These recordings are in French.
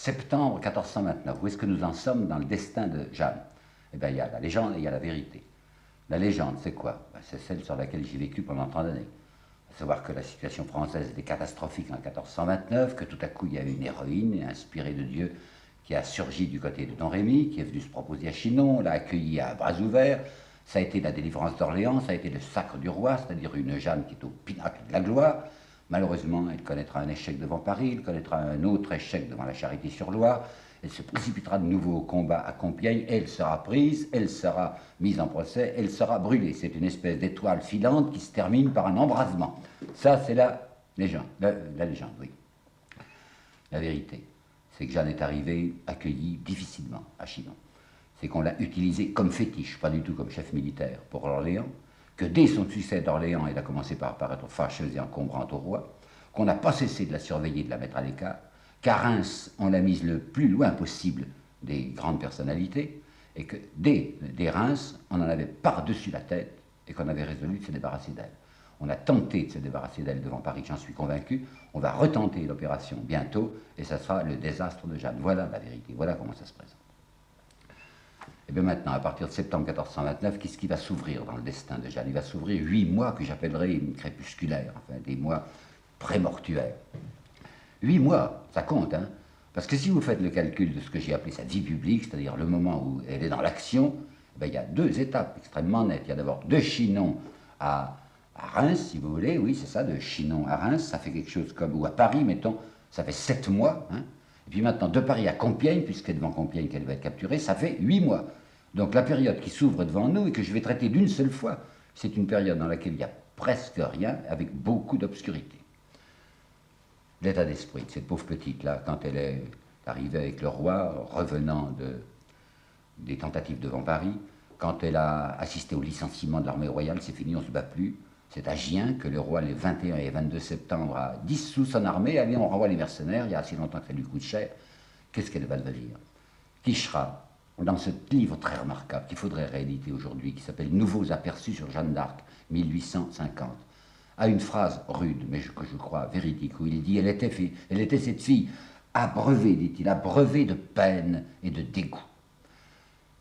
Septembre 1429, où est-ce que nous en sommes dans le destin de Jeanne? Eh bien, il y a la légende et il y a la vérité. La légende, c'est quoi? Ben, c'est celle sur laquelle j'ai vécu pendant tant d'années. À savoir que la situation française était catastrophique en 1429, que tout à coup il y avait une héroïne inspirée de Dieu qui a surgi du côté de Don Rémy, qui est venu se proposer à Chinon, l'a accueilli à bras ouverts. Ça a été la délivrance d'Orléans, ça a été le sacre du roi, c'est-à-dire une Jeanne qui est au pinacle de la gloire. Malheureusement, elle connaîtra un échec devant Paris, elle connaîtra un autre échec devant la Charité-sur-Loire. Elle se précipitera de nouveau au combat à Compiègne, elle sera prise, elle sera mise en procès, elle sera brûlée. C'est une espèce d'étoile filante qui se termine par un embrasement. Ça, c'est la légende. La légende, oui. La vérité, c'est que Jeanne est arrivée accueillie difficilement à Chinon. C'est qu'on l'a utilisée comme fétiche, pas du tout comme chef militaire pour Orléans, que dès son succès d'Orléans, elle a commencé par paraître fâcheuse et encombrante au roi, qu'on n'a pas cessé de la surveiller, de la mettre à l'écart, qu'à Reims, on l'a mise le plus loin possible des grandes personnalités, et que dès Reims, on en avait par-dessus la tête, et qu'on avait résolu de se débarrasser d'elle. On a tenté de se débarrasser d'elle devant Paris, j'en suis convaincu. On va retenter l'opération bientôt, et ça sera le désastre de Jeanne. Voilà la vérité, voilà comment ça se présente. Et bien maintenant, à partir de septembre 1429, qu'est-ce qui va s'ouvrir dans le destin de Jeanne? Il va s'ouvrir 8 mois que j'appellerais une crépusculaire, enfin des mois prémortuaires. 8 mois, ça compte, hein? Parce que si vous faites le calcul de ce que j'ai appelé sa vie publique, c'est-à-dire le moment où elle est dans l'action, ben, il y a 2 étapes extrêmement nettes. Il y a d'abord de Chinon à Reims, si vous voulez, oui, c'est ça, de Chinon à Reims, ça fait quelque chose comme, ou à Paris, mettons, ça fait 7 mois, hein? Et puis maintenant, de Paris à Compiègne, puisqu'elle est devant Compiègne qu'elle va être capturée, ça fait 8 mois. Donc la période qui s'ouvre devant nous et que je vais traiter d'une seule fois, c'est une période dans laquelle il n'y a presque rien, avec beaucoup d'obscurité. L'état d'esprit de cette pauvre petite-là, quand elle est arrivée avec le roi, revenant des tentatives devant Paris, quand elle a assisté au licenciement de l'armée royale, c'est fini, on ne se bat plus. C'est à Gien que le roi, les 21 et 22 septembre, a dissous son armée. Allez, on renvoie les mercenaires, il y a assez longtemps que ça lui coûte cher. Qu'est-ce qu'elle va devenir? Quichera, dans ce livre très remarquable qu'il faudrait rééditer aujourd'hui, qui s'appelle Nouveaux aperçus sur Jeanne d'Arc, 1850, a une phrase rude, mais que je crois véridique, où il dit elle était cette fille abreuvée, dit-il, abreuvée de peine et de dégoût.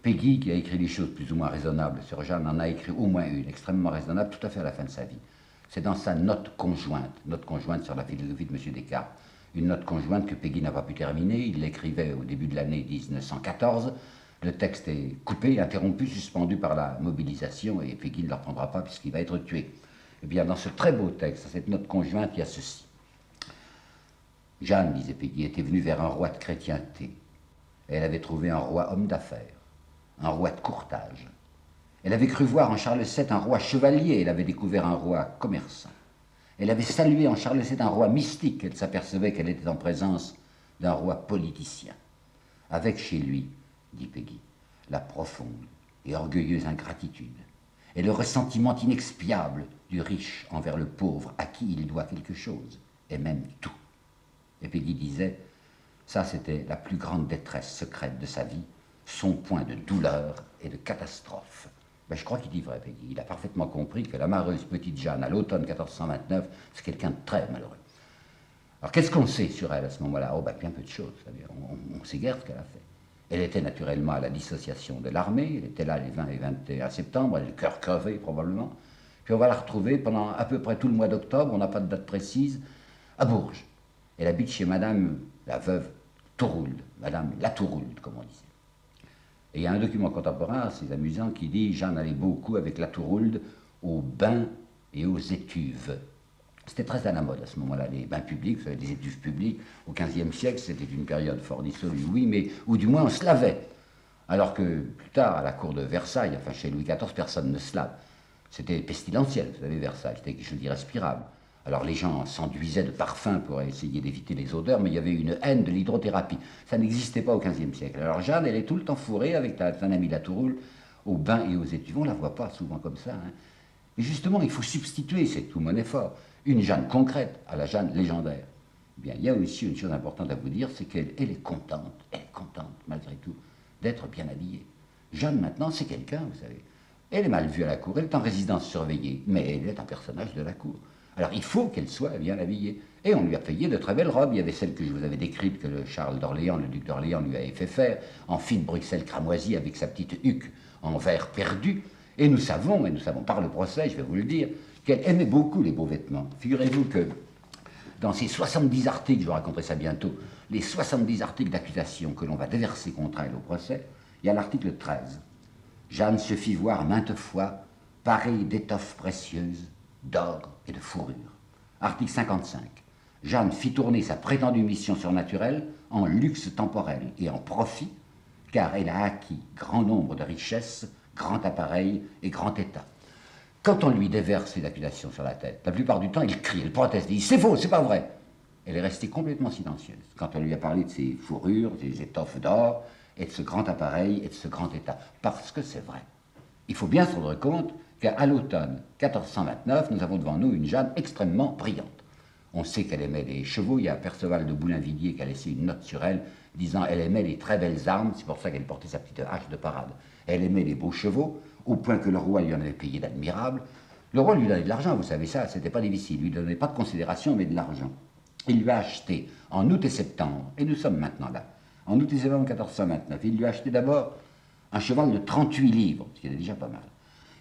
Peggy, qui a écrit des choses plus ou moins raisonnables sur Jeanne, en a écrit au moins une, extrêmement raisonnable, tout à fait à la fin de sa vie. C'est dans sa note conjointe sur la philosophie de M. Descartes, une note conjointe que Peggy n'a pas pu terminer. Il l'écrivait au début de l'année 1914. Le texte est coupé, interrompu, suspendu par la mobilisation, et Peggy ne le reprendra pas puisqu'il va être tué. Eh bien, dans ce très beau texte, cette note conjointe, il y a ceci. Jeanne, disait Peggy, était venue vers un roi de chrétienté. Elle avait trouvé un roi homme d'affaires, un roi de courtage. Elle avait cru voir en Charles VII un roi chevalier, elle avait découvert un roi commerçant. Elle avait salué en Charles VII un roi mystique, elle s'apercevait qu'elle était en présence d'un roi politicien. Avec chez lui, dit Peggy, la profonde et orgueilleuse ingratitude et le ressentiment inexpiable du riche envers le pauvre à qui il doit quelque chose, et même tout. Et Peggy disait, ça c'était la plus grande détresse secrète de sa vie, son point de douleur et de catastrophe. Ben, je crois qu'il dit vrai, Peggy. Il a parfaitement compris que la malheureuse petite Jeanne, à l'automne 1429, c'est quelqu'un de très malheureux. Alors qu'est-ce qu'on sait sur elle à ce moment-là? Oh, ben, bien peu de choses. On ne sait guère ce qu'elle a fait. Elle était naturellement à la dissociation de l'armée, elle était là les 20 et 21 septembre, elle a le cœur crevé probablement. Puis on va la retrouver pendant à peu près tout le mois d'octobre, on n'a pas de date précise, à Bourges. Elle habite chez Madame la veuve Tourould, Madame la Tourould, comme on disait. Et il y a un document contemporain assez amusant qui dit « Jeanne allait beaucoup avec la Tourould aux bains et aux étuves ». C'était très à la mode à ce moment-là, les bains publics, vous savez, les étuves publiques. Au XVe siècle, c'était une période fort dissolue, oui, mais où du moins on se lavait. Alors que plus tard, à la cour de Versailles, enfin chez Louis XIV, personne ne se lave. C'était pestilentiel, vous savez, Versailles, c'était quelque chose d'irrespirable. Alors les gens s'enduisaient de parfums pour essayer d'éviter les odeurs, mais il y avait une haine de l'hydrothérapie. Ça n'existait pas au XVe siècle. Alors Jeanne, elle est tout le temps fourrée avec son amie la Tourould aux bains et aux étuves. On ne la voit pas souvent comme ça. Hein. Mais justement, il faut substituer, c'est tout mon effort, une Jeanne concrète à la Jeanne légendaire. Eh bien, il y a aussi une chose importante à vous dire, c'est qu'elle est contente, malgré tout, d'être bien habillée. Jeanne, maintenant, c'est quelqu'un, vous savez. Elle est mal vue à la cour, elle est en résidence surveillée, mais elle est un personnage de la cour. Alors il faut qu'elle soit bien habillée. Et on lui a payé de très belles robes. Il y avait celle que je vous avais décrite, que le Charles d'Orléans, le duc d'Orléans, lui avait fait faire, en fine Bruxelles cramoisie avec sa petite huque en verre perdu. Et nous savons par le procès, je vais vous le dire, qu'elle aimait beaucoup les beaux vêtements. Figurez-vous que dans ces 70 articles, je vous raconterai ça bientôt, les 70 articles d'accusation que l'on va déverser contre elle au procès, il y a l'article 13. Jeanne se fit voir maintes fois parée d'étoffes précieuses, d'or et de fourrure. Article 55. Jeanne fit tourner sa prétendue mission surnaturelle en luxe temporel et en profit, car elle a acquis grand nombre de richesses, grand appareil et grand état. Quand on lui déverse ces accusations sur la tête, la plupart du temps, il crie, il proteste, il dit « c'est faux, c'est pas vrai ». Elle est restée complètement silencieuse. Quand on lui a parlé de ses fourrures, des étoffes d'or, et de ce grand appareil, et de ce grand état, parce que c'est vrai. Il faut bien se rendre compte qu'à l'automne 1429, nous avons devant nous une Jeanne extrêmement brillante. On sait qu'elle aimait les chevaux, il y a Perceval de Boulainvilliers qui a laissé une note sur elle, disant elle aimait les très belles armes, c'est pour ça qu'elle portait sa petite hache de parade. Elle aimait les beaux chevaux, au point que le roi lui en avait payé d'admirables. Le roi lui donnait de l'argent, vous savez ça, c'était pas difficile, il lui donnait pas de considération, mais de l'argent. Il lui a acheté en août et septembre, et nous sommes maintenant là, en août et septembre 1429, il lui a acheté d'abord un cheval de 38 livres, ce qui est déjà pas mal,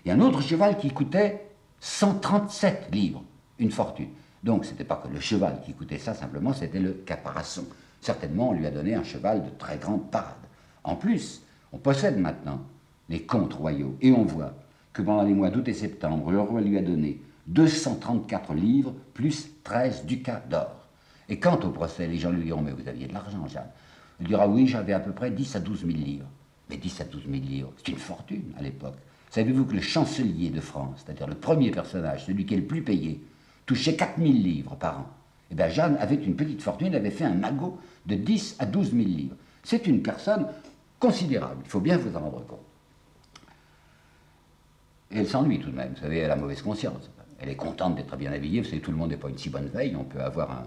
et un autre cheval qui coûtait 137 livres, une fortune. Donc ce n'était pas que le cheval qui coûtait ça, simplement c'était le caparaçon. Certainement on lui a donné un cheval de très grande parade. En plus, on possède maintenant les comptes royaux, et on voit que pendant les mois d'août et septembre, le roi lui a donné 234 livres plus 13 ducats d'or. Et quant au procès, les gens lui diront « mais vous aviez de l'argent, Jeanne ». Il dira « oui, j'avais à peu près 10 à 12 000 livres ». Mais 10 à 12 000 livres, c'est une fortune à l'époque. Savez-vous que le chancelier de France, c'est-à-dire le premier personnage, celui qui est le plus payé, touchait 4 000 livres par an? Eh bien, Jeanne avait une petite fortune, elle avait fait un magot de 10 à 12 000 livres. C'est une personne considérable, il faut bien vous en rendre compte. Et elle s'ennuie tout de même, vous savez, elle a mauvaise conscience. Elle est contente d'être bien habillée, vous savez, tout le monde n'est pas une si bonne veille, on peut avoir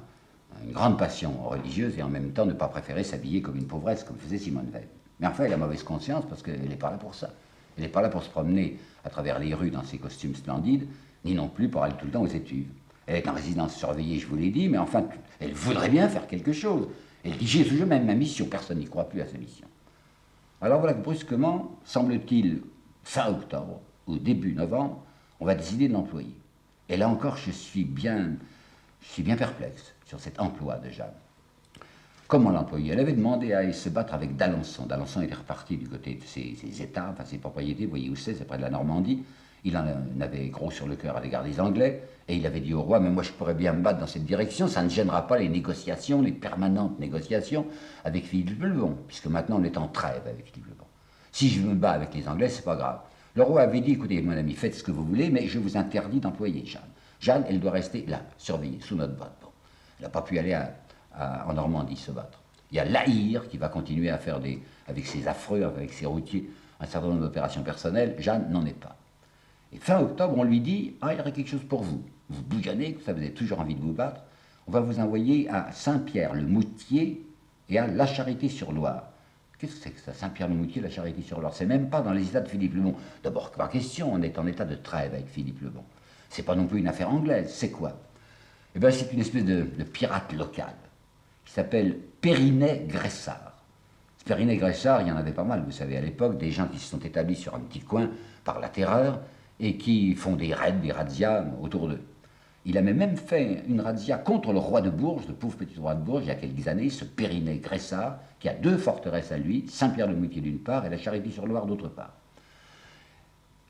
une grande passion religieuse et en même temps ne pas préférer s'habiller comme une pauvresse, comme faisait Simone Veil. Mais enfin, elle a mauvaise conscience parce qu'elle n'est pas là pour ça. Elle n'est pas là pour se promener à travers les rues dans ses costumes splendides, ni non plus pour aller tout le temps aux études. Elle est en résidence surveillée, je vous l'ai dit, mais enfin, elle voudrait bien faire quelque chose. Elle dit, j'ai toujours même ma mission, personne n'y croit plus à sa mission. Alors voilà que brusquement, semble-t-il, fin octobre ou début novembre, on va décider de l'employer. Et là encore, je suis bien perplexe sur cet emploi de Jeanne. Comment l'employer? Elle avait demandé à aller se battre avec d'Alençon. D'Alençon était reparti du côté de ses États, enfin ses propriétés, vous voyez où c'est près de la Normandie. Il en avait gros sur le cœur à l'égard des Anglais, et il avait dit au roi, mais moi je pourrais bien me battre dans cette direction, ça ne gênera pas les négociations, les permanentes négociations avec Philippe le Bon, puisque maintenant on est en trêve avec Philippe le Bon. Si je me bats avec les Anglais, c'est pas grave. Le roi avait dit, écoutez mon ami, faites ce que vous voulez, mais je vous interdis d'employer Jeanne. Jeanne, elle doit rester là, surveillée, sous notre botte. Bon. Elle n'a pas pu aller en Normandie se battre. Il y a La Hire qui va continuer à faire avec ses affreux, avec ses routiers, un certain nombre d'opérations personnelles. Jeanne n'en est pas. Et fin octobre, on lui dit, ah, il y aurait quelque chose pour vous. Vous bougonnez, ça vous avez toujours envie de vous battre. On va vous envoyer à Saint-Pierre-le-Moutier et à La Charité-sur-Loire. Qu'est-ce que c'est que ça, Saint-Pierre-le-Moutier, La Charité-sur-Loire? C'est même pas dans les états de Philippe le Bon. D'abord, par question, on est en état de trêve avec Philippe le Bon. C'est pas non plus une affaire anglaise, c'est quoi? Eh bien, c'est une espèce de pirate local qui s'appelle Périnet-Gressart. Ce Périnet-Gressart, il y en avait pas mal, vous savez, à l'époque, des gens qui se sont établis sur un petit coin par la terreur et qui font des raids, des razzias autour d'eux. Il avait même fait une razzia contre le roi de Bourges, le pauvre petit roi de Bourges, il y a quelques années, ce Périnet-Gressart, qui a deux forteresses à lui, Saint-Pierre-le-Moutier d'une part et la Charité-sur-Loire d'autre part.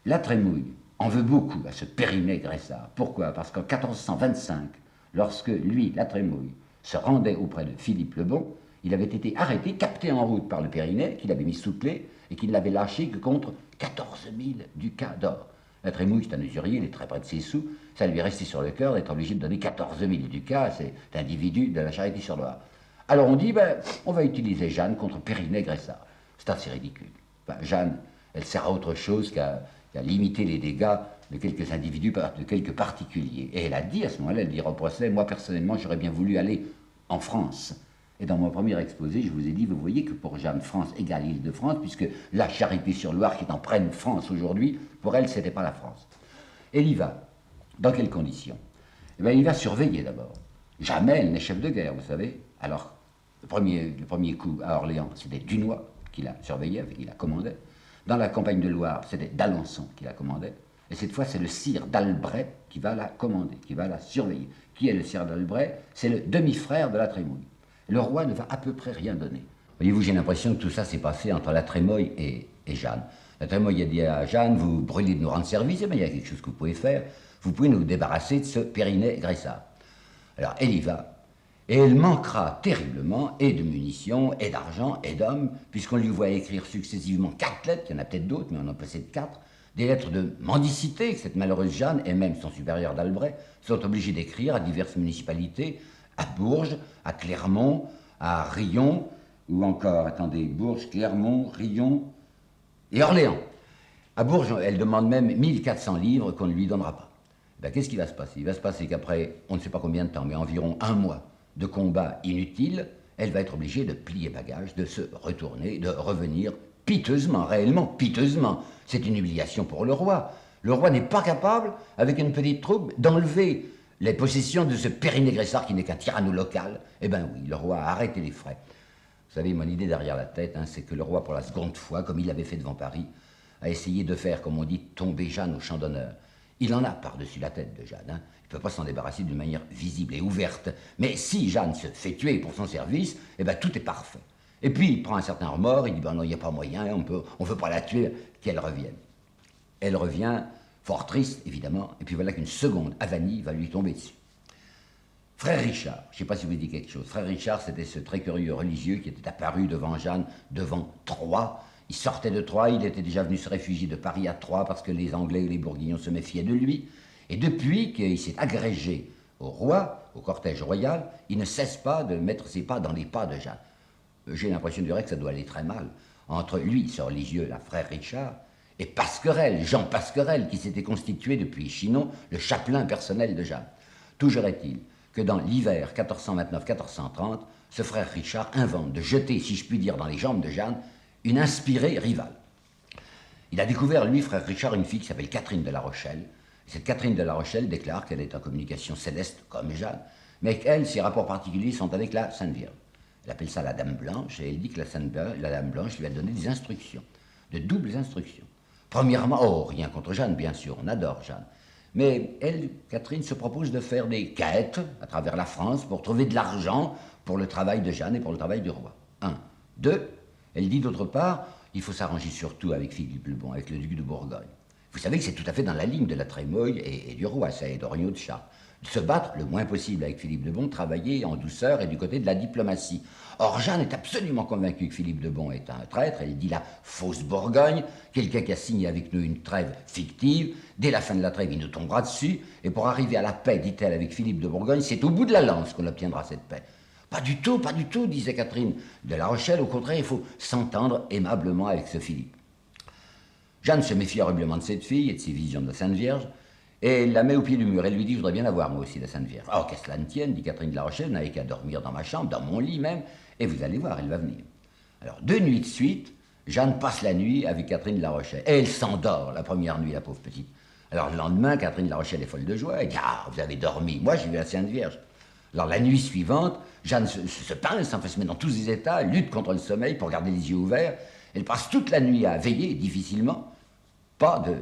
La Trémouille en veut beaucoup à ce Périnet-Gressart. Pourquoi? Parce qu'en 1425, lorsque lui, la Trémouille, se rendait auprès de Philippe le Bon, il avait été arrêté, capté en route par le Périnet, qu'il avait mis sous clé, et qu'il n'avait lâché que contre 14 000 ducats d'or. La Trémouille, c'est un usurier, il est très près de ses sous, ça lui est resté sur le cœur d'être obligé de donner 14 000 ducats à cet individu de la Charité-sur-Loire. Alors on dit, ben, on va utiliser Jeanne contre Périnet-Gressart. C'est assez ridicule. Ben, Jeanne, elle sert à autre chose qu'à limiter les dégâts de quelques individus, de quelques particuliers. Et elle a dit à ce moment-là, elle dira au procès, moi personnellement, j'aurais bien voulu aller en France. Et dans mon premier exposé, je vous ai dit, vous voyez que pour Jeanne, France égale Île-de-France, puisque la Charité-sur-Loire, qui est en pleine France aujourd'hui, pour elle, ce n'était pas la France. Elle y va. Dans quelles conditions? Eh bien, il va surveiller d'abord. Jamais elle n'est chef de guerre, vous savez. Alors, le premier coup à Orléans, c'était Dunois qui la surveillait, qui la commandait. Dans la campagne de Loire, c'était d'Alençon qui la commandait. Et cette fois, c'est le sire d'Albret qui va la commander, qui va la surveiller. Qui est le sire d'Albret? C'est le demi-frère de la Trémouille. Le roi ne va à peu près rien donner. Voyez-vous, j'ai l'impression que tout ça s'est passé entre la Trémoille et Jeanne. La Trémoille a dit à Jeanne, vous brûlez de nous rendre service, mais il y a quelque chose que vous pouvez faire. Vous pouvez nous débarrasser de ce Périnet-Gressart. Alors, elle y va. Et elle manquera terriblement, et de munitions, et d'argent, et d'hommes, puisqu'on lui voit écrire successivement 4 lettres, il y en a peut-être d'autres, mais on en possède 4, des lettres de mendicité que cette malheureuse Jeanne, et même son supérieur d'Albret, sont obligés d'écrire à diverses municipalités, à Bourges, à Clermont, à Rion, ou encore, attendez, Bourges, Clermont, Rion et Orléans. À Bourges, elle demande même 1400 livres qu'on ne lui donnera pas. Ben, qu'est-ce qui va se passer? Il va se passer qu'après, on ne sait pas combien de temps, mais environ 1 mois de combat inutile, elle va être obligée de plier bagage, de se retourner, de revenir piteusement, réellement piteusement. C'est une humiliation pour le roi. Le roi n'est pas capable, avec une petite troupe, d'enlever les possessions de ce Périnet-Gressart qui n'est qu'un tyranno local. Eh bien oui, le roi a arrêté les frais. Vous savez, mon idée derrière la tête, c'est que le roi, pour la seconde fois, comme il l'avait fait devant Paris, a essayé de faire, comme on dit, tomber Jeanne au champ d'honneur. Il en a par-dessus la tête de Jeanne. Il ne peut pas s'en débarrasser d'une manière visible et ouverte. Mais si Jeanne se fait tuer pour son service, eh bien tout est parfait. Et puis il prend un certain remords, il dit ben non, il n'y a pas moyen, on ne veut pas la tuer, qu'elle revienne. Elle revient, fort triste évidemment, et puis voilà qu'une seconde avanie va lui tomber dessus. Frère Richard, je ne sais pas si vous dites quelque chose, Frère Richard, c'était ce très curieux religieux qui était apparu devant Jeanne, devant Troyes. Il sortait de Troyes, il était déjà venu se réfugier de Paris à Troyes parce que les Anglais et les Bourguignons se méfiaient de lui. Et depuis qu'il s'est agrégé au roi, au cortège royal, il ne cesse pas de mettre ses pas dans les pas de Jeanne. J'ai l'impression que ça doit aller très mal entre lui, ce religieux, la Frère Richard, et Pasquerel, Jean Pasquerel, qui s'était constitué depuis Chinon le chapelain personnel de Jeanne. Toujours est-il que dans l'hiver 1429-1430, ce Frère Richard invente de jeter, si je puis dire, dans les jambes de Jeanne, une inspirée rivale. Il a découvert, lui, Frère Richard, une fille qui s'appelle Catherine de la Rochelle. Cette Catherine de la Rochelle déclare qu'elle est en communication céleste, comme Jeanne, mais qu'elle, ses rapports particuliers sont avec la Sainte Vierge. Elle appelle ça la Dame Blanche, et elle dit que la Dame Blanche lui a donné des instructions, de doubles instructions. Premièrement, oh, rien contre Jeanne, bien sûr, on adore Jeanne. Mais elle, Catherine, se propose de faire des quêtes à travers la France pour trouver de l'argent pour le travail de Jeanne et pour le travail du roi. 1. 2. Elle dit d'autre part, il faut s'arranger surtout avec Philippe le Bon, avec le duc de Bourgogne. Vous savez que c'est tout à fait dans la ligne de la Trémoille et du roi, ça, et d'Oriot de Chartres. De se battre le moins possible avec Philippe de Bon, travailler en douceur et du côté de la diplomatie. Or, Jeanne est absolument convaincue que Philippe de Bon est un traître. Elle dit la fausse Bourgogne, quelqu'un qui a signé avec nous une trêve fictive. Dès la fin de la trêve, il nous tombera dessus. Et pour arriver à la paix, dit-elle, avec Philippe de Bourgogne, c'est au bout de la lance qu'on obtiendra cette paix. Pas du tout, disait Catherine de la Rochelle. Au contraire, il faut s'entendre aimablement avec ce Philippe. Jeanne se méfie horriblement de cette fille et de ses visions de la Sainte Vierge. Et elle la met au pied du mur. Elle lui dit, je voudrais bien la voir, moi aussi, la Sainte Vierge. Oh, qu'est-ce que cela ne tienne, dit Catherine de la Rochelle, vous n'avez qu'à dormir dans ma chambre, dans mon lit même, et vous allez voir, elle va venir. Alors, 2 nuits de suite, Jeanne passe la nuit avec Catherine de la Rochelle. Et elle s'endort la première nuit, la pauvre petite. Alors, le lendemain, Catherine de la Rochelle est folle de joie. Elle dit, ah, vous avez dormi. Moi, j'ai vu la Sainte Vierge. Alors, la nuit suivante, Jeanne se pince, enfin, se met dans tous ses états, lutte contre le sommeil pour garder les yeux ouverts. Elle passe toute la nuit à veiller, difficilement. Pas de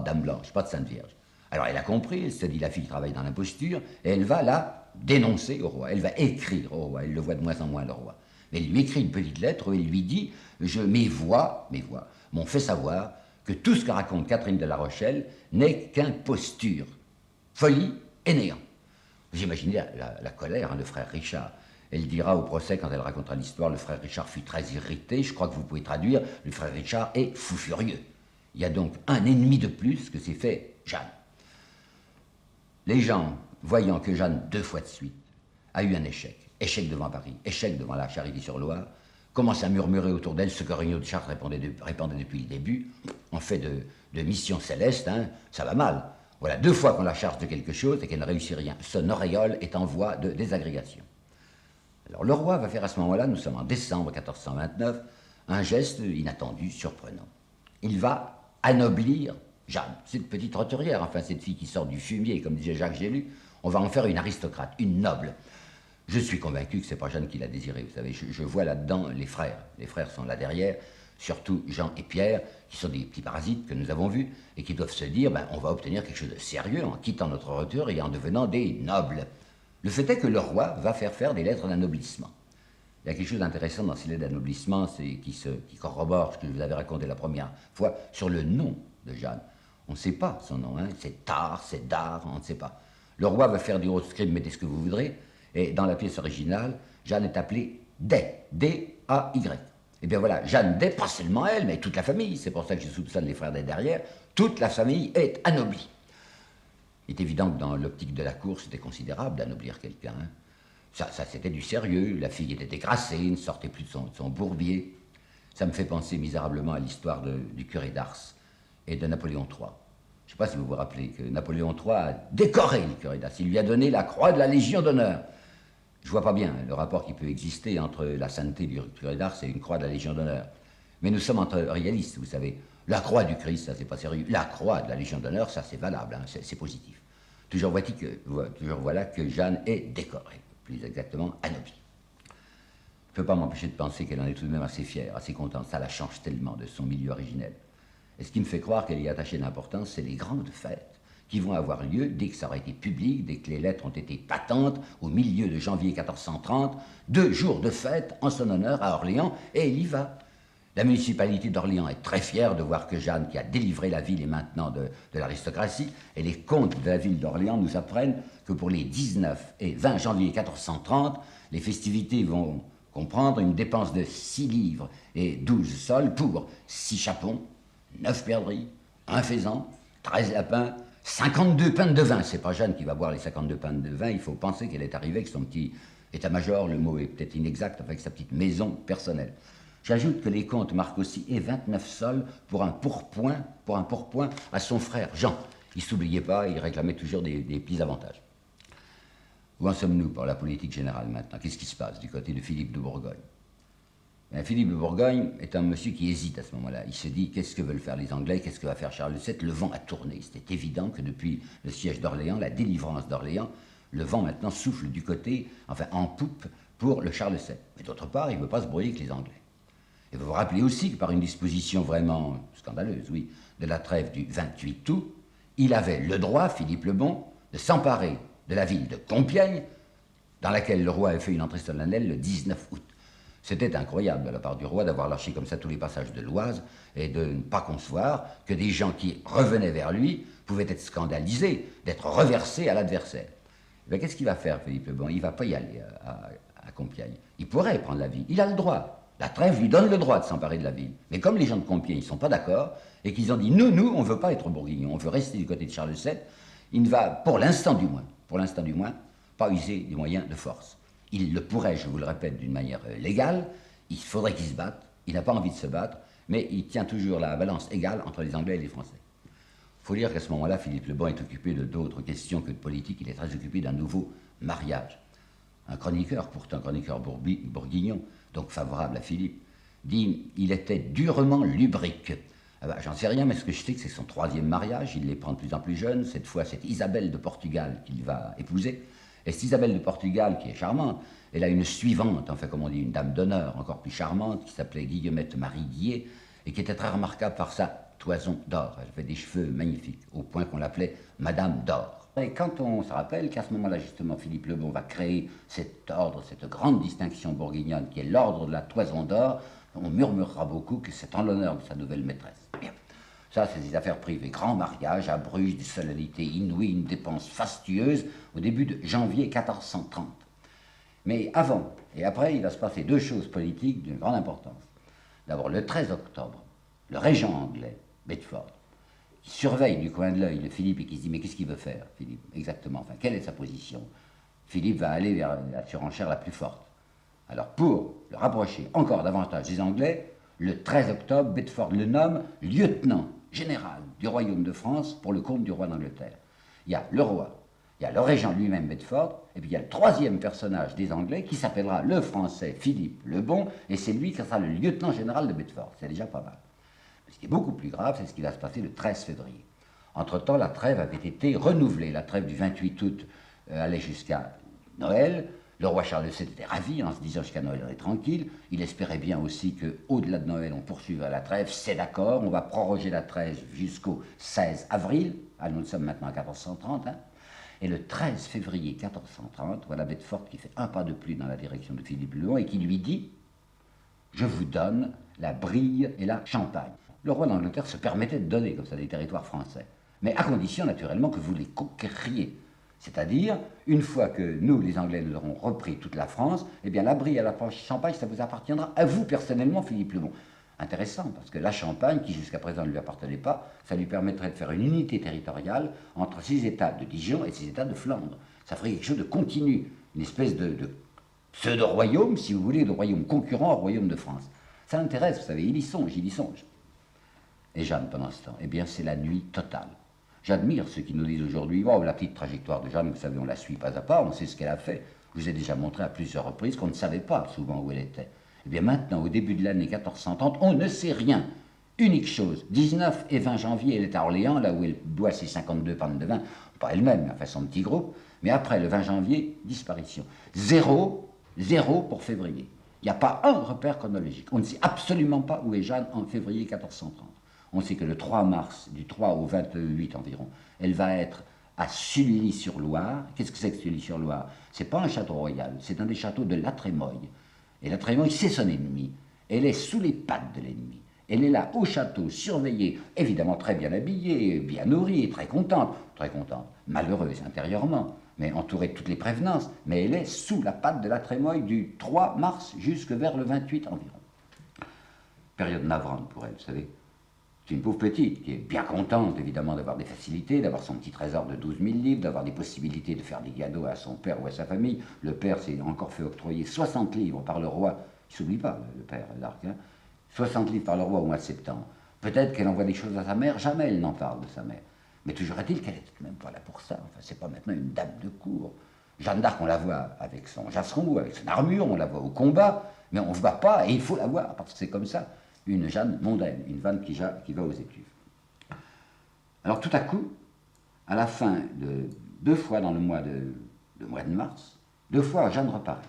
Dame Blanche, pas de Sainte Vierge. Alors elle a compris, elle se dit la fille travaille dans l'imposture, et elle va la dénoncer au roi, elle va écrire au roi, elle le voit de moins en moins le roi. Mais elle lui écrit une petite lettre où elle lui dit mes voix m'ont fait savoir que tout ce que raconte Catherine de la Rochelle n'est qu'imposture, folie et néant. Vous imaginez la colère de frère Richard. Elle dira au procès, quand elle racontera l'histoire, le frère Richard fut très irrité, je crois que vous pouvez traduire, le frère Richard est fou furieux. Il y a donc un ennemi de plus que s'est fait Jeanne. Les gens, voyant que Jeanne, 2 fois de suite, a eu un échec devant Paris, échec devant la Charité-sur-Loire, commencent à murmurer autour d'elle ce que Regnault de Chartres répandait depuis le début, en fait de mission céleste, ça va mal. Voilà 2 fois qu'on la charge de quelque chose et qu'elle ne réussit rien. Son auréole est en voie de désagrégation. Alors le roi va faire à ce moment-là, nous sommes en décembre 1429, un geste inattendu, surprenant. Il va anoblir Jeanne, cette petite roturière, enfin cette fille qui sort du fumier, comme disait Jacques Gélu, On va en faire une aristocrate, une noble. Je suis convaincu que ce n'est pas Jeanne qui l'a désiré. Vous savez, je vois là-dedans les frères. Les frères sont là derrière, surtout Jean et Pierre, qui sont des petits parasites que nous avons vus, et qui doivent se dire, ben, on va obtenir quelque chose de sérieux en quittant notre retour et en devenant des nobles. Le fait est que le roi va faire des lettres d'anoblissement. Il y a quelque chose d'intéressant dans ces lettres d'anoblissement qui corrobore ce que je vous avais raconté la première fois sur le nom de Jeanne. On ne sait pas son nom, hein. C'est Tard, c'est Dard, on ne sait pas. Le roi va faire du roscript, mettez ce que vous voudrez, et dans la pièce originale, Jeanne est appelée Day, D-A-Y. Et bien voilà, Jeanne Day, pas seulement elle, mais toute la famille, c'est pour ça que je soupçonne les frères Day derrière, toute la famille est anoblie. Il est évident que dans l'optique de la cour, c'était considérable d'anoblir quelqu'un. Hein. Ça c'était du sérieux, la fille était décrassée, ne sortait plus de son bourbier. Ça me fait penser misérablement à l'histoire du curé d'Ars et de Napoléon III. Je ne sais pas si vous vous rappelez que Napoléon III a décoré le curé d'Ars, il lui a donné la croix de la Légion d'honneur. Je ne vois pas bien le rapport qui peut exister entre la sainteté du curé d'Ars et une croix de la Légion d'honneur. Mais nous sommes entre réalistes, vous savez. La croix du Christ, ça c'est pas sérieux. La croix de la Légion d'honneur, ça c'est valable, hein, c'est positif. Toujours voilà que Jeanne est décorée, plus exactement anoblie. Je ne peux pas m'empêcher de penser qu'elle en est tout de même assez fière, assez contente. Ça la change tellement de son milieu originel. Et ce qui me fait croire qu'elle y a attaché d'importance, c'est les grandes fêtes qui vont avoir lieu dès que ça aura été public, dès que les lettres ont été patentes, au milieu de janvier 1430, 2 jours de fête en son honneur à Orléans, et elle y va. La municipalité d'Orléans est très fière de voir que Jeanne, qui a délivré la ville et maintenant de l'aristocratie, et les comtes de la ville d'Orléans nous apprennent que pour les 19 et 20 janvier 1430, les festivités vont comprendre une dépense de 6 livres et 12 sols pour 6 chapons, 9 perdrix, 1 faisan, 13 lapins, 52 pintes de vin. C'est pas Jeanne qui va boire les 52 pintes de vin, il faut penser qu'elle est arrivée avec son petit état-major, le mot est peut-être inexact, avec sa petite maison personnelle. J'ajoute que les comtes marquent aussi et 29 sols pour un pourpoint à son frère Jean. Il ne s'oubliait pas, il réclamait toujours des petits avantages. Où en sommes-nous pour la politique générale maintenant? Qu'est-ce qui se passe du côté de Philippe de Bourgogne? Bien, Philippe de Bourgogne est un monsieur qui hésite à ce moment-là. Il se dit, qu'est-ce que veulent faire les Anglais? Qu'est-ce que va faire Charles VII? Le vent a tourné. C'était évident que depuis le siège d'Orléans, la délivrance d'Orléans, le vent maintenant souffle du côté, enfin en poupe, pour le Charles VII. Mais d'autre part, il ne veut pas se brouiller avec les Anglais. Et vous vous rappelez aussi que par une disposition vraiment scandaleuse, oui, de la trêve du 28 août, il avait le droit, Philippe le Bon, de s'emparer de la ville de Compiègne, dans laquelle le roi avait fait une entrée solennelle le 19 août. C'était incroyable de la part du roi d'avoir lâché comme ça tous les passages de l'Oise et de ne pas concevoir que des gens qui revenaient vers lui pouvaient être scandalisés, d'être reversés à l'adversaire. Qu'est-ce qu'il va faire, Philippe le Bon? Il ne va pas y aller à Compiègne. Il pourrait prendre la ville, il a le droit. La trêve lui donne le droit de s'emparer de la ville. Mais comme les gens de Compiègne ne sont pas d'accord, et qu'ils ont dit, nous, on ne veut pas être bourguignons, on veut rester du côté de Charles VII, il ne va, pour l'instant du moins, pas user des moyens de force. Il le pourrait, je vous le répète, d'une manière légale, il faudrait qu'il se batte, il n'a pas envie de se battre, mais il tient toujours la balance égale entre les Anglais et les Français. Il faut dire qu'à ce moment-là, Philippe le Bon est occupé d'autres questions que de politique, il est très occupé d'un nouveau mariage. Un chroniqueur, pourtant un chroniqueur bourguignon, donc favorable à Philippe, dit « il était durement lubrique ». Ah ben, j'en sais rien, mais ce que je sais, c'est son 3e mariage, il les prend de plus en plus jeunes, cette fois c'est Isabelle de Portugal qu'il va épouser, et cette Isabelle de Portugal, qui est charmante, elle a une suivante, enfin comme on dit, une dame d'honneur encore plus charmante, qui s'appelait Guillemette Marie Guillet, et qui était très remarquable par sa toison d'or. Elle avait des cheveux magnifiques, au point qu'on l'appelait Madame d'or. Et quand on se rappelle qu'à ce moment-là, justement, Philippe le Bon va créer cet ordre, cette grande distinction bourguignonne qui est l'ordre de la toison d'or, on murmurera beaucoup que c'est en l'honneur de sa nouvelle maîtresse. Bien. Ça, c'est des affaires privées. Grand mariage à Bruges, des solennités inouïes, une dépense fastueuse au début de janvier 1430. Mais avant et après, il va se passer 2 choses politiques d'une grande importance. D'abord, le 13 octobre, le régent anglais, Bedford, qui surveille du coin de l'œil de Philippe et qui se dit « mais qu'est-ce qu'il veut faire, Philippe, exactement? Enfin, quelle est sa position ?» Philippe va aller vers la surenchère la plus forte. Alors, pour le rapprocher encore davantage des Anglais, le 13 octobre, Bedford le nomme lieutenant général du royaume de France pour le compte du roi d'Angleterre. Il y a le roi, il y a le régent lui-même Bedford, et puis il y a le 3e personnage des Anglais qui s'appellera le français Philippe le Bon, et c'est lui qui sera le lieutenant général de Bedford. C'est déjà pas mal. Mais ce qui est beaucoup plus grave, c'est ce qui va se passer le 13 février. Entre-temps, la trêve avait été renouvelée, la trêve du 28 août allait jusqu'à Noël. Le roi Charles VII était ravi en se disant jusqu'à Noël on est tranquille. Il espérait bien aussi qu'au-delà de Noël on poursuivra la trêve. C'est d'accord, on va proroger la trêve jusqu'au 16 avril. Ah, nous sommes maintenant à 1430. Hein. Et le 13 février 1430, voilà Bedford qui fait un pas de plus dans la direction de Philippe le Long et qui lui dit « Je vous donne la Brille et la Champagne ». Le roi d'Angleterre se permettait de donner comme ça des territoires français, mais à condition naturellement que vous les conquériez. C'est-à-dire, une fois que nous, les Anglais, nous aurons repris toute la France, eh bien la Brille et la Champagne, ça vous appartiendra à vous personnellement, Philippe le Bon. Intéressant, parce que la Champagne, qui jusqu'à présent ne lui appartenait pas, ça lui permettrait de faire une unité territoriale entre 6 États de Dijon et 6 États de Flandre. Ça ferait quelque chose de continu, une espèce de pseudo-royaume, si vous voulez, de royaume concurrent au royaume de France. Ça l'intéresse, vous savez, il y songe. Et Jeanne, pendant ce temps, eh bien c'est la nuit totale. J'admire ceux qui nous disent aujourd'hui, oh, la petite trajectoire de Jeanne, vous savez, on la suit pas à pas, on sait ce qu'elle a fait. Je vous ai déjà montré à plusieurs reprises qu'on ne savait pas souvent où elle était. Eh bien maintenant, au début de l'année 1430, on ne sait rien. Unique chose, 19 et 20 janvier, elle est à Orléans, là où elle boit ses 52 pannes de vin, pas elle-même, mais enfin son petit groupe, mais après, le 20 janvier, disparition. Zéro pour février. Il n'y a pas un repère chronologique. On ne sait absolument pas où est Jeanne en février 1430. On sait que le 3 mars, du 3 au 28 environ, elle va être à Sully-sur-Loire. Qu'est-ce que c'est que Sully-sur-Loire? C'est pas un château royal, c'est un des châteaux de La Trémoille. Et La Trémoille, c'est son ennemi. Elle est sous les pattes de l'ennemi. Elle est là au château, surveillée, évidemment très bien habillée, bien nourrie, très contente, malheureuse intérieurement, mais entourée de toutes les prévenances. Mais elle est sous la patte de La Trémoille du 3 mars jusque vers le 28 environ. Période navrante pour elle, vous savez. C'est une pauvre petite qui est bien contente, évidemment, d'avoir des facilités, d'avoir son petit trésor de 12 000 livres, d'avoir des possibilités de faire des cadeaux à son père ou à sa famille. Le père s'est encore fait octroyer 60 livres par le roi. Il ne s'oublie pas, le père d'Arc. Hein. 60 livres par le roi au mois de septembre. Peut-être qu'elle envoie des choses à sa mère, jamais elle n'en parle de sa mère. Mais toujours est-il qu'elle n'est même pas là pour ça. Enfin, c'est pas maintenant une dame de cour. Jeanne d'Arc, on la voit avec son jasron, avec son armure, on la voit au combat, mais on ne voit pas, et il faut la voir, parce que c'est comme ça. Une Jeanne mondaine, une Jeanne qui va aux études. Alors tout à coup, à la fin de 2 fois dans le mois de mars, 2 fois Jeanne reparaît.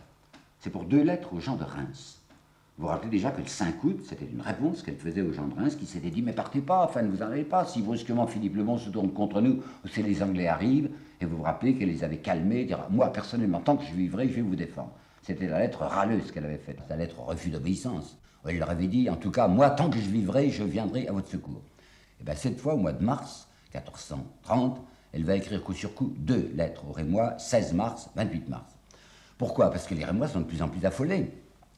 C'est pour 2 lettres aux gens de Reims. Vous vous rappelez déjà que le 5 août, c'était une réponse qu'elle faisait aux gens de Reims qui s'étaient dit « Mais partez pas, enfin ne vous en allez pas, si brusquement Philippe le Bon se tourne contre nous, ou si les Anglais arrivent. » Et vous vous rappelez qu'elle les avait calmés, dire « Moi, personnellement, tant que je vivrai, je vais vous défendre. » C'était la lettre râleuse qu'elle avait faite, la lettre refus d'obéissance. Elle leur avait dit, en tout cas, moi, tant que je vivrai, je viendrai à votre secours. Et bien cette fois, au mois de mars 1430, elle va écrire coup sur coup 2 lettres aux Rémois, 16 mars, 28 mars. Pourquoi? Parce que les Rémois sont de plus en plus affolés.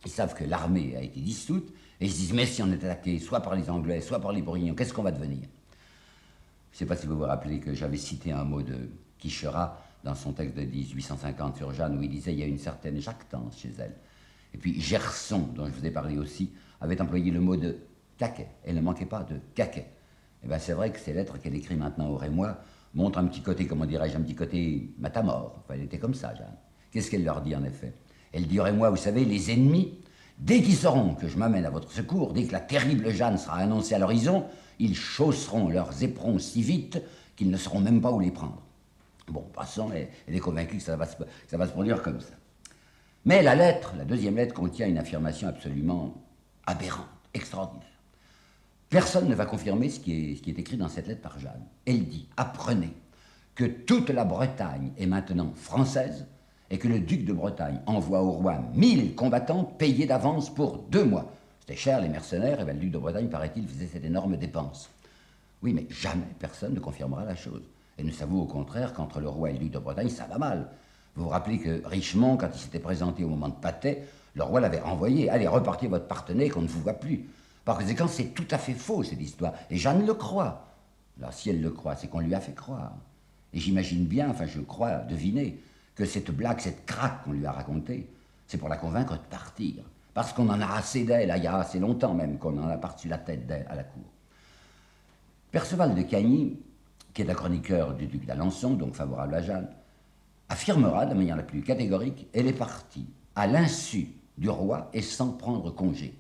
Ils savent que l'armée a été dissoute, et ils se disent, mais si on est attaqué soit par les Anglais, soit par les Bourguignons, qu'est-ce qu'on va devenir? Je ne sais pas si vous vous rappelez que j'avais cité un mot de Quicherat dans son texte de 1850 sur Jeanne, où il disait, il y a une certaine jactance chez elle. Et puis Gerson, dont je vous ai parlé aussi, avait employé le mot de caquet. Elle ne manquait pas de caquet. Et bien c'est vrai que ces lettres qu'elle écrit maintenant aux Rémois montrent un petit côté, comment dirais-je, un petit côté matamore. Enfin, elle était comme ça, Jeanne. Qu'est-ce qu'elle leur dit en effet? Elle dit aux Rémois, vous savez, les ennemis, dès qu'ils sauront que je m'amène à votre secours, dès que la terrible Jeanne sera annoncée à l'horizon, ils chausseront leurs éperons si vite qu'ils ne sauront même pas où les prendre. Bon, passons, elle est convaincue que ça va se produire comme ça. Mais la lettre, la deuxième lettre, contient une affirmation absolument aberrante, extraordinaire. Personne ne va confirmer ce qui est écrit dans cette lettre par Jeanne. Elle dit, apprenez que toute la Bretagne est maintenant française et que le duc de Bretagne envoie au roi 1000 combattants payés d'avance pour 2 mois. C'était cher, les mercenaires, et bien le duc de Bretagne, paraît-il, faisait cette énorme dépense. Oui, mais jamais personne ne confirmera la chose. Et nous savons au contraire qu'entre le roi et le duc de Bretagne, ça va mal. Vous vous rappelez que Richemont, quand il s'était présenté au moment de Patay, le roi l'avait renvoyé. Allez, repartez votre partenaire qu'on ne vous voit plus. Par conséquent, c'est tout à fait faux, cette histoire. Et Jeanne le croit. Alors, si elle le croit, c'est qu'on lui a fait croire. Et j'imagine bien, enfin, je crois deviner, que cette blague, cette craque qu'on lui a racontée, c'est pour la convaincre de partir. Parce qu'on en a assez d'elle, il y a assez longtemps même qu'on en a par-dessus la tête d'elle à la cour. Perceval de Cagny, qui est un chroniqueur du duc d'Alençon, donc favorable à Jeanne, affirmera de manière la plus catégorique, elle est partie à l'insu du roi et sans prendre congé.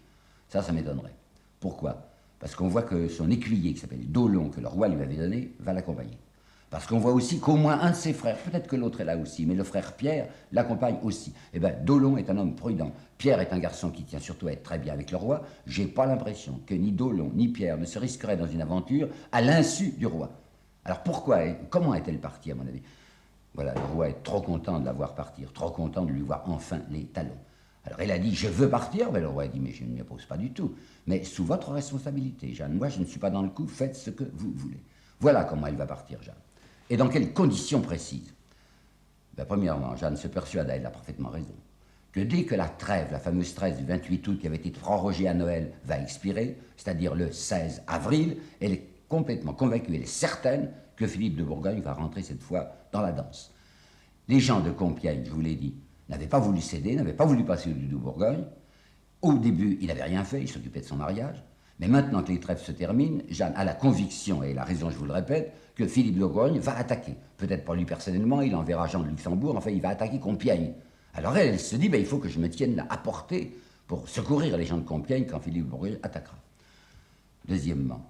Ça m'étonnerait. Pourquoi? Parce qu'on voit que son écuyer, qui s'appelle Dolon, que le roi lui avait donné, va l'accompagner. Parce qu'on voit aussi qu'au moins un de ses frères, peut-être que l'autre est là aussi, mais le frère Pierre l'accompagne aussi. Eh bien, Dolon est un homme prudent. Pierre est un garçon qui tient surtout à être très bien avec le roi. J'ai pas l'impression que ni Dolon ni Pierre ne se risqueraient dans une aventure à l'insu du roi. Alors pourquoi, comment est-elle partie à mon avis? Voilà, le roi est trop content de la voir partir, trop content de lui voir enfin les talons. Alors elle a dit, je veux partir, mais le roi a dit, mais je ne m'y oppose pas du tout. Mais sous votre responsabilité, Jeanne, moi je ne suis pas dans le coup, faites ce que vous voulez. Voilà comment elle va partir, Jeanne. Et dans quelles conditions précises? Ben, premièrement, Jeanne se persuade, elle a parfaitement raison, que dès que la trêve, la fameuse trêve du 28 août qui avait été prorogée à Noël, va expirer, c'est-à-dire le 16 avril, elle est complètement convaincue, elle est certaine que Philippe de Bourgogne va rentrer cette fois dans la danse. Les gens de Compiègne, je vous l'ai dit, n'avaient pas voulu céder, n'avaient pas voulu passer au de Bourgogne. Au début, il n'avait rien fait, il s'occupait de son mariage. Mais maintenant que les trêves se terminent, Jeanne a la conviction, et la raison, je vous le répète, que Philippe de Bourgogne va attaquer. Peut-être pas lui personnellement, il enverra Jean de Luxembourg, enfin il va attaquer Compiègne. Alors elle se dit, ben, il faut que je me tienne là à portée pour secourir les gens de Compiègne quand Philippe de Bourgogne attaquera. Deuxièmement,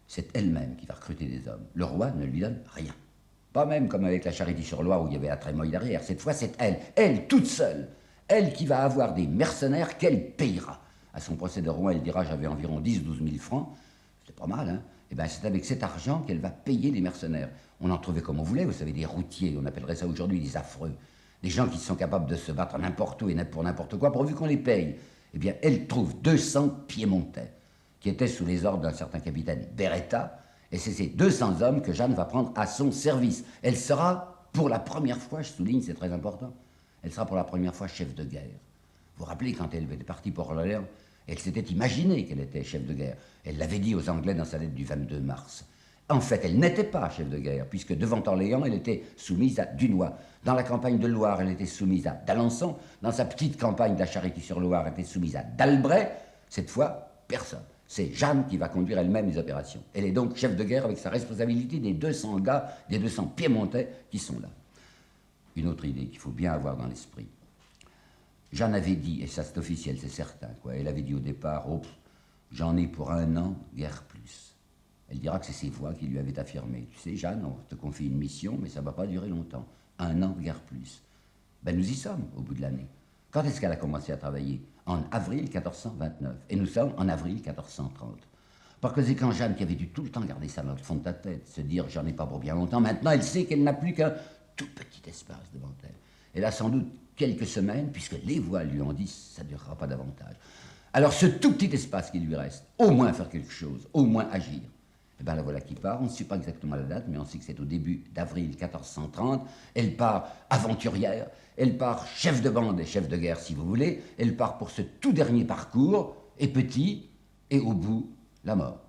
c'est elle-même qui va recruter des hommes. Le roi ne lui donne rien. Pas même comme avec la Charité-sur-Loire où il y avait la Trémoille derrière. Cette fois, c'est elle toute seule, elle qui va avoir des mercenaires qu'elle payera. À son procès de roi, elle dira, j'avais environ 10 ou 12 000 francs. C'est pas mal, hein? Et bien, c'est avec cet argent qu'elle va payer les mercenaires. On en trouvait comme on voulait, vous savez, des routiers, on appellerait ça aujourd'hui des affreux. Des gens qui sont capables de se battre n'importe où et pour n'importe quoi, pourvu qu'on les paye. Eh bien, elle trouve 200 piémontais, qui étaient sous les ordres d'un certain capitaine Beretta, et c'est ces 200 hommes que Jeanne va prendre à son service. Elle sera, pour la première fois, je souligne, c'est très important, elle sera pour la première fois chef de guerre. Vous vous rappelez, quand elle était partie pour Orléans, elle s'était imaginée qu'elle était chef de guerre. Elle l'avait dit aux Anglais dans sa lettre du 22 mars. En fait, elle n'était pas chef de guerre, puisque devant Orléans, elle était soumise à Dunois. Dans la campagne de Loire, elle était soumise à d'Alençon. Dans sa petite campagne de la Charité-sur-Loire, elle était soumise à d'Albret. Cette fois, personne. C'est Jeanne qui va conduire elle-même les opérations. Elle est donc chef de guerre avec sa responsabilité des 200 gars, des 200 piémontais qui sont là. Une autre idée qu'il faut bien avoir dans l'esprit. Jeanne avait dit, et ça c'est officiel, c'est certain, quoi, elle avait dit au départ, oh, j'en ai pour 1 an, guère plus. Elle dira que c'est ses voix qui lui avaient affirmé. Tu sais, Jeanne, on te confie une mission, mais ça ne va pas durer longtemps. 1 an, guère plus. Ben nous y sommes, au bout de l'année. Quand est-ce qu'elle a commencé à travailler? En avril 1429. Et nous sommes en avril 1430. Par conséquent, Jeanne, qui avait dû tout le temps garder ça dans le fond de ta tête, se dire, j'en ai pas pour bien longtemps, maintenant elle sait qu'elle n'a plus qu'un tout petit espace devant elle. Elle a sans doute quelques semaines, puisque les voix lui ont dit, ça ne durera pas davantage. Alors ce tout petit espace qui lui reste, au moins faire quelque chose, au moins agir. Et bien la voilà qui part, on ne sait pas exactement la date, mais on sait que c'est au début d'avril 1430. Elle part aventurière, elle part chef de bande et chef de guerre si vous voulez, elle part pour ce tout dernier parcours, et petit, et au bout, la mort.